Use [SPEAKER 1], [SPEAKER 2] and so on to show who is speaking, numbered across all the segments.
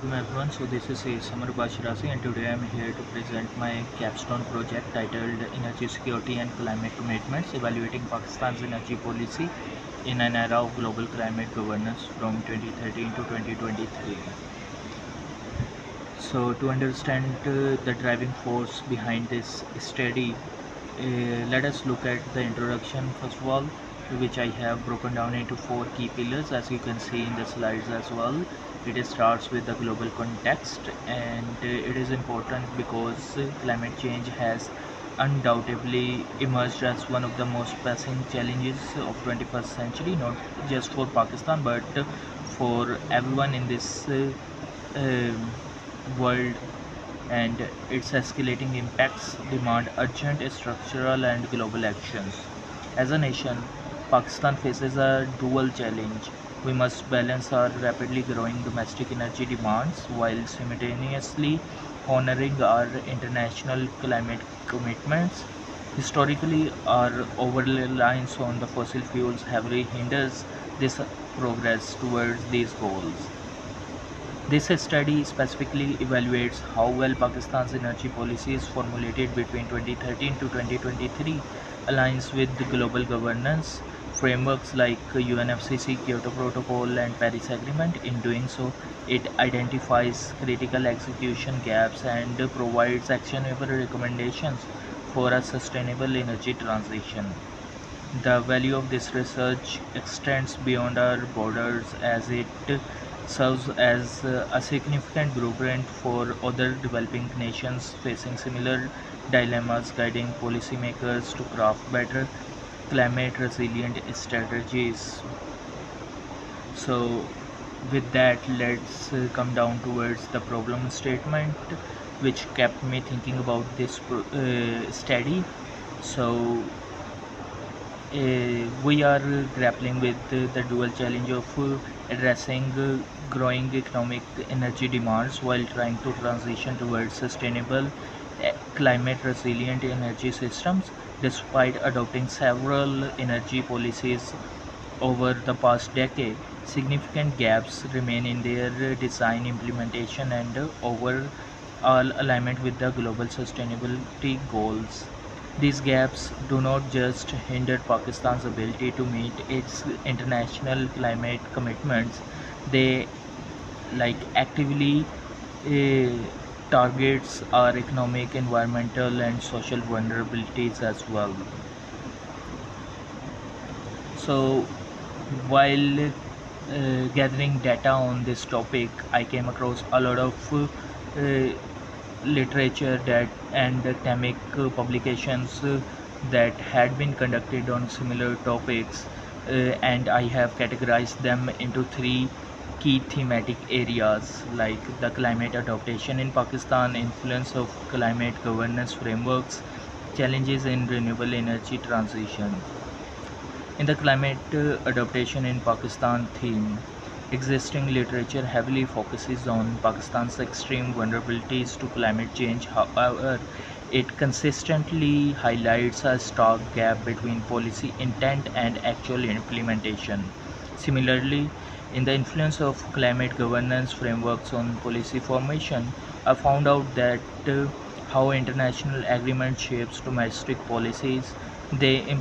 [SPEAKER 1] Welcome everyone. So this is Samar Bashirasi and today I am here to present my capstone project titled Energy Security and Climate Commitments Evaluating Pakistan's Energy Policy in an Era of Global Climate Governance from 2013 to 2023. So to understand the driving force behind this study, let us look at the introduction first of all, which I have broken down into four key pillars as you can see in the slides as well. It starts with the global context, and it is important because climate change has undoubtedly emerged as one of the most pressing challenges of 21st century, not just for Pakistan but for everyone in this um world, and its escalating impacts demand urgent structural and global actions. As a nation, Pakistan faces a dual challenge. We must balance our rapidly growing domestic energy demands while simultaneously honoring our international climate commitments. Historically, our over-reliance on the fossil fuels heavily hinders this progress towards these goals. This study specifically evaluates how well Pakistan's energy policies formulated between 2013 to 2023 aligns with the global governance frameworks like UNFCCC, Kyoto Protocol and Paris Agreement. In doing so, it identifies critical execution gaps and provides actionable recommendations for a sustainable energy transition. The value of this research extends beyond our borders as it serves as a significant blueprint for other developing nations facing similar dilemmas, guiding policymakers to craft better climate resilient strategies. So, with that, let's come down towards the problem statement, which kept me thinking about this study. So, we are grappling with the dual challenge of addressing growing economic energy demands while trying to transition towards sustainable, climate resilient energy systems. Despite adopting several energy policies over the past decade, significant gaps remain in their design, implementation, and overall alignment with the global sustainability goals. These gaps do not just hinder Pakistan's ability to meet its international climate commitments, they actively uh, targets our economic, environmental and social vulnerabilities as well. So while gathering data on this topic, I came across a lot of literature that and academic publications that had been conducted on similar topics, and I have categorized them into three key thematic areas like the climate adaptation in Pakistan, influence of climate governance frameworks, challenges in renewable energy transition. In the climate adaptation in Pakistan theme, existing literature heavily focuses on Pakistan's extreme vulnerabilities to climate change. However, it consistently highlights a stark gap between policy intent and actual implementation. Similarly, in the influence of climate governance frameworks on policy formation, I found out that how international agreement shapes domestic policies. They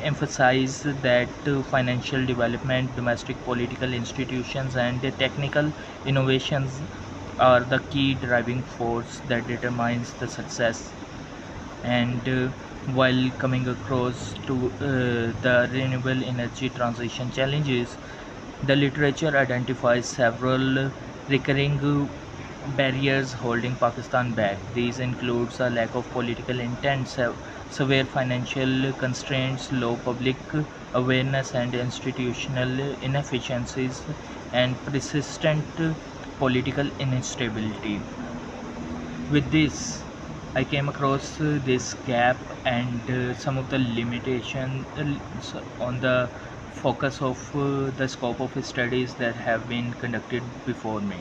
[SPEAKER 1] emphasize that financial development, domestic political institutions, and technical innovations are the key driving force that determines the success. And while coming across to the renewable energy transition challenges, the literature identifies several recurring barriers holding Pakistan back. These includes a lack of political intent, severe financial constraints, low public awareness and institutional inefficiencies, and persistent political instability. With this, I came across this gap and some of the limitations on the focus of the scope of studies that have been conducted before me.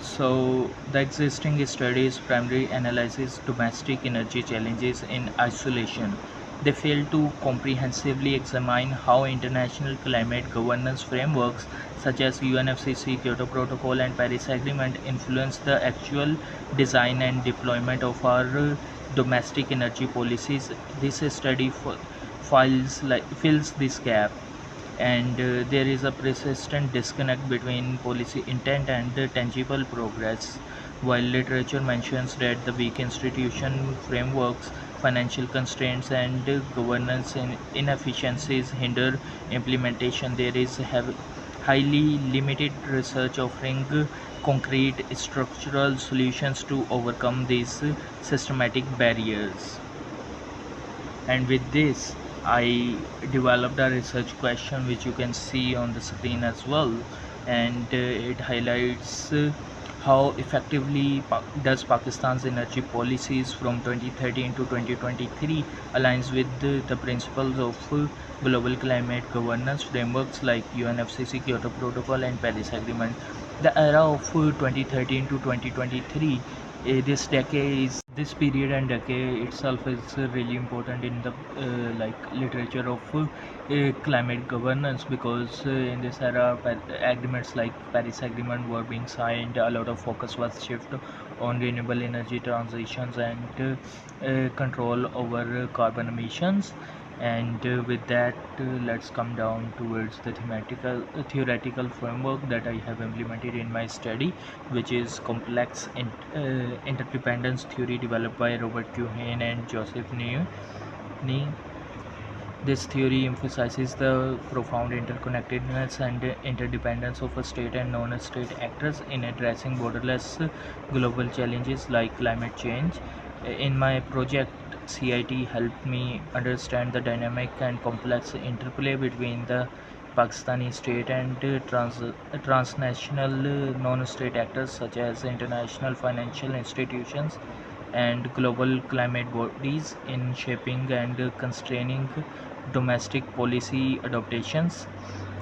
[SPEAKER 1] So, the existing studies primarily analyzes domestic energy challenges in isolation. They fail to comprehensively examine how international climate governance frameworks such as UNFCCC, Kyoto Protocol, and Paris Agreement influence the actual design and deployment of our domestic energy policies. This study fills this gap, and there is a persistent disconnect between policy intent and the tangible progress. While literature mentions that the weak institution frameworks, financial constraints, and governance inefficiencies hinder implementation, there is highly limited research offering concrete structural solutions to overcome these systematic barriers. And with this, I developed a research question which you can see on the screen as well, and it highlights how effectively does Pakistan's energy policies from 2013 to 2023 aligns with the principles of global climate governance frameworks like UNFCCC, Kyoto Protocol, and Paris Agreement. The era of 2013 to 2023, this period and decade itself is really important in the literature of climate governance, because in this era agreements like Paris Agreement were being signed. A lot of focus was shifted on renewable energy transitions and control over carbon emissions. And with that, let's come down towards the theoretical framework that I have implemented in my study, which is complex interdependence theory developed by Robert Duhane and Joseph Nee. This theory emphasizes the profound interconnectedness and interdependence of a state and non-state actors in addressing borderless global challenges like climate change. In my project, CIT helped me understand the dynamic and complex interplay between the Pakistani state and transnational non-state actors such as international financial institutions and global climate bodies in shaping and constraining domestic policy adaptations.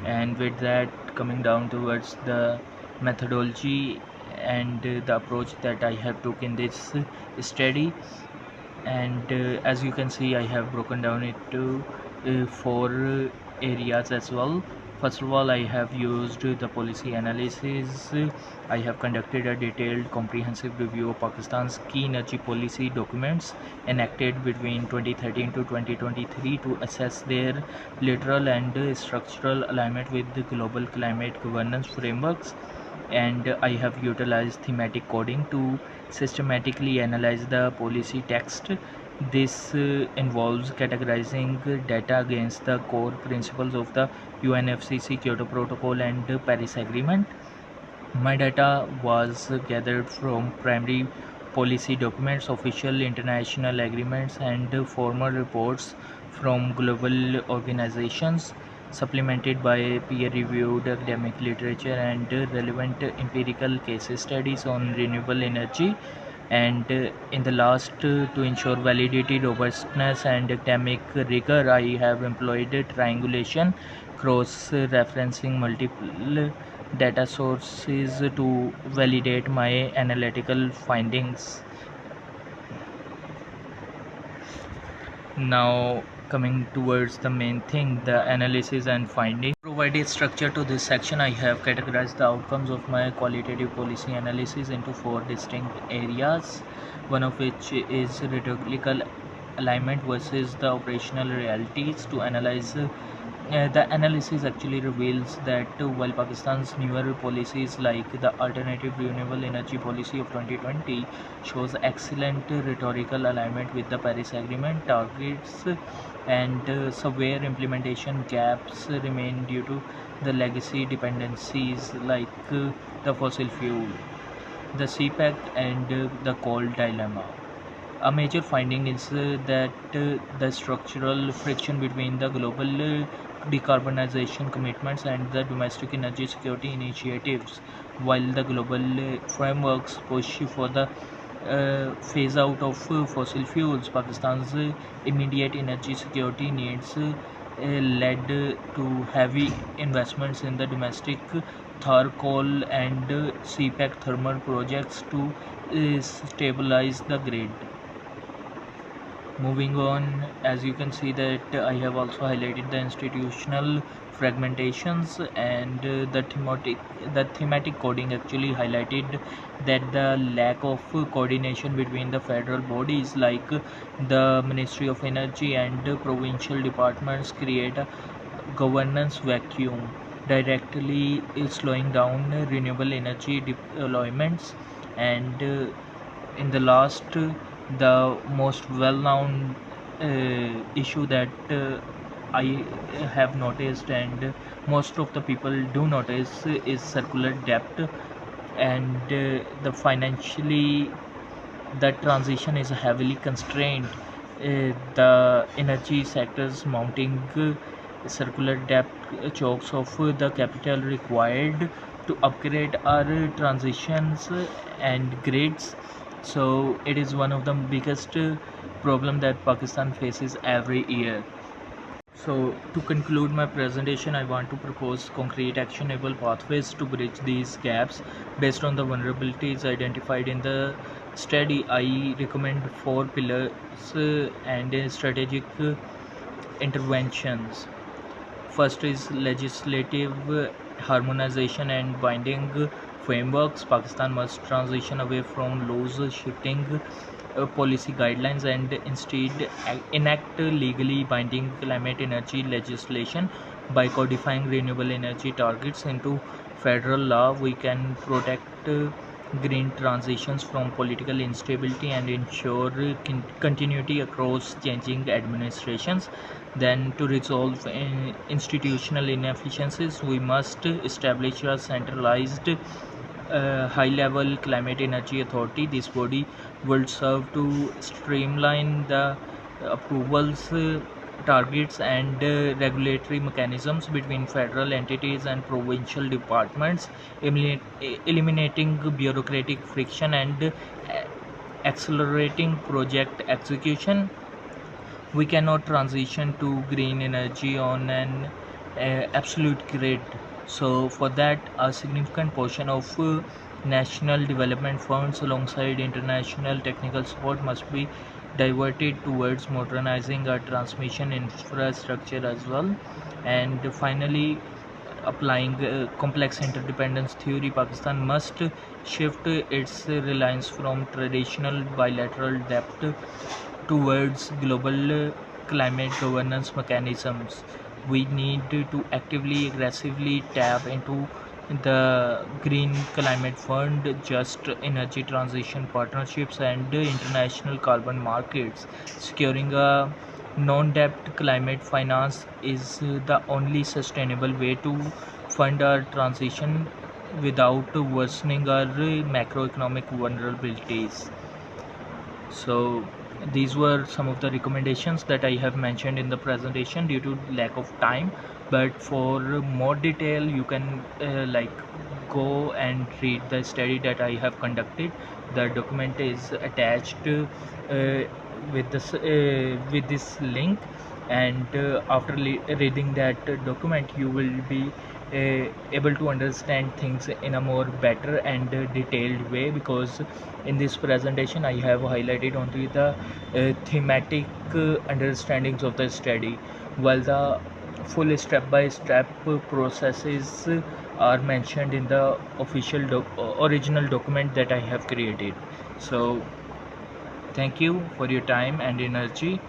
[SPEAKER 1] And with that, coming down towards the methodology and the approach that I have took in this study, and as you can see, I have broken down it to four areas as well. First of all, I have used the policy analysis. I have conducted a detailed comprehensive review of Pakistan's key energy policy documents enacted between 2013 to 2023 to assess their literal and structural alignment with the global climate governance frameworks. And I have utilized thematic coding to systematically analyze the policy text. This involves categorizing data against the core principles of the UNFCCC, Kyoto Protocol, and Paris Agreement. My data was gathered from primary policy documents, official international agreements, and formal reports from global organizations, supplemented by peer-reviewed academic literature and relevant empirical case studies on renewable energy. And in the last, to ensure validity, robustness, and academic rigor, I have employed triangulation, cross-referencing multiple data sources to validate my analytical findings. Now, coming towards the main thing, the analysis and finding. Provided structure to this section, I have categorized the outcomes of my qualitative policy analysis into four distinct areas, one of which is rhetorical alignment versus the operational realities. To analyze the analysis actually reveals that while Pakistan's newer policies like the alternative renewable energy policy of 2020 shows excellent rhetorical alignment with the Paris Agreement targets, and severe implementation gaps remain due to the legacy dependencies like the fossil fuel, the CPEC, and the coal dilemma. A major finding is that the structural friction between the global decarbonization commitments and the domestic energy security initiatives. While the global frameworks push for the phase out of fossil fuels, Pakistan's immediate energy security needs led to heavy investments in the domestic Thar coal and CPEC thermal projects to stabilize the grid. Moving on, as you can see that I have also highlighted the institutional fragmentations, and the thematic coding actually highlighted that the lack of coordination between the federal bodies like the Ministry of Energy and provincial departments create a governance vacuum, directly slowing down renewable energy deployments. And in the last, the most well-known issue that I have noticed, and most of the people do notice, is circular debt. And the financially, that transition is heavily constrained. The energy sector's mounting circular debt chokes off the capital required to upgrade our transitions and grids. So it is one of the biggest problem that Pakistan faces every year. So, to conclude my presentation, I want to propose concrete actionable pathways to bridge these gaps based on the vulnerabilities identified in the study. I recommend four pillars and strategic interventions. First is legislative harmonization and binding frameworks. Pakistan must transition away from laws shifting policy guidelines and instead enact legally binding climate energy legislation. By codifying renewable energy targets into federal law, we can protect green transitions from political instability and ensure continuity across changing administrations. Then, to resolve institutional inefficiencies, we must establish a centralized high level climate energy authority. This body will serve to streamline the approvals, targets, and regulatory mechanisms between federal entities and provincial departments, eliminating bureaucratic friction and accelerating project execution. We cannot transition to green energy on an absolute grid. So for that, a significant portion of national development funds alongside international technical support must be diverted towards modernizing our transmission infrastructure as well. And finally, applying complex interdependence theory, Pakistan must shift its reliance from traditional bilateral debt towards global climate governance mechanisms. We need to actively, aggressively tap into the Green Climate Fund, just energy transition partnerships, and international carbon markets. Securing a non-debt climate finance is the only sustainable way to fund our transition without worsening our macroeconomic vulnerabilities. So these were some of the recommendations that I have mentioned in the presentation due to lack of time. But for more detail, you can go and read the study that I have conducted. The document is attached with this link, and after reading that document, you will be able to understand things in a more better and detailed way, because in this presentation I have highlighted only the thematic understandings of the study, while the full step-by-step processes are mentioned in the official original document that I have created. So thank you for your time and energy.